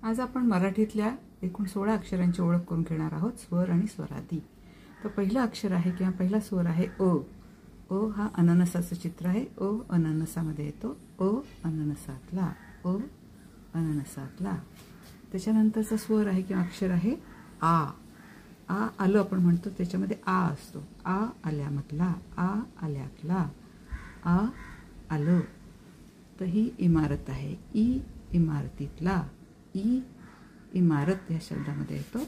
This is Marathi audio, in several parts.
आज आपण मराठीतल्या एकूण 16 अक्षरांची ओळख करून घेणार आहोत, स्वर आणि स्वरादी। तर पहिलं अक्षर आहे किंवा पहिला स्वर आहे अ। अ हा अननसाचं चित्र आहे। अ अननसामध्ये येतो। अ अननसातला, अ अननसातला। त्याच्यानंतरचा स्वर आहे किंवा अक्षर आहे आ। आ आलं आपण म्हणतो, त्याच्यामध्ये आ असतो। आ आल्यामधला, आ आल्यातला, आ आलं। तर ही इमारत आहे। ई इमारतीतला, ई इमारत या शब्दामध्ये येतो।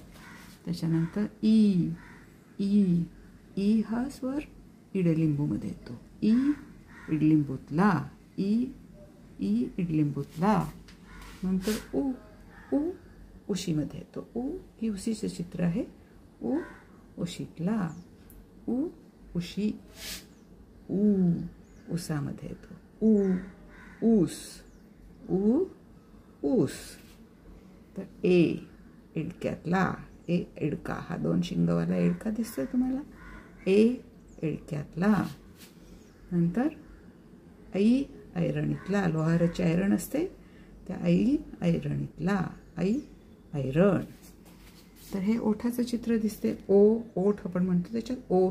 त्याच्यानंतर ई ई ई हा स्वर इडलिंबूमध्ये येतो। ई इडलिंबूतला, ई ई इडलिंबूतला। नंतर उ उ उशीमध्ये येतो। उ ही उशीचं चित्र आहे। उ उशीतला, उ उशी। ऊ उसामध्ये येतो। ऊ ऊस, ऊ ऊस। तर ए इडक्यातला, ए इडका हा 2 शिंगवाला इडका दिसतोय तुम्हाला। ए इडक्यातला। नंतर आई ऐरणीतला, लोहाराची ऐरण असते त्या आई ऐरणीतला, आई ऐरण। तर हे ओठाचं चित्र दिसते। ओ ओठ आपण म्हणतो, त्याच्यात ओ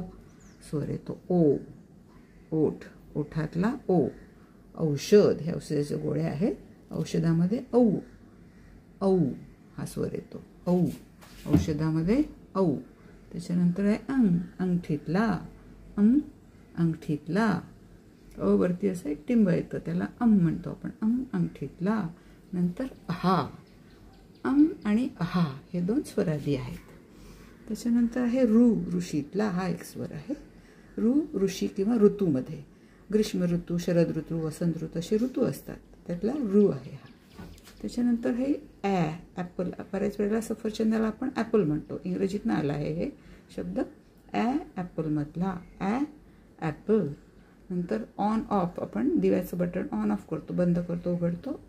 स्वर येतो। ओ ओठ, ओठातला ओ। औषध, ह्या औषधाचे गोळ्या आहेत। औषधामध्ये औ, औ हा स्वर येतो। औ औषधामध्ये औ। त्याच्यानंतर आहे अंग, अंगठीतला, अंगठीतला। अ वरती असं एक टिंब येतं, त्याला म्हणतो आपण। अंगठीतला। नंतर अहा, आणि अहा हे 2 स्वरादी आहेत। त्याच्यानंतर आहे ऋ, ऋषीतला हा एक स्वर आहे। ऋ ऋषी किंवा ऋतूमध्ये, ग्रीष्म ऋतू, शरद ऋतू, वसंत ऋतू असे ऋतू असतात, त्यातला ऋ आहे हा। त्याच्यानंतर हे ॲपल, बऱ्याच वेळेला सफरचंदाला आपण ॲपल म्हणतो, इंग्रजीतनं आला आहे हे शब्द। ॲपलमधला, ॲपल। नंतर ऑन ऑफ, आपण दिव्याचं बटन ऑन ऑफ करतो, बंद करतो, उघडतो।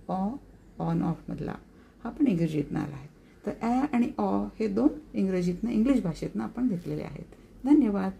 ऑन ऑफमधला हा पण इंग्रजीतनं आला आहे। तर आणि हे 2 इंग्रजीतनं, इंग्लिश भाषेतनं आपण घेतलेले आहेत। धन्यवाद।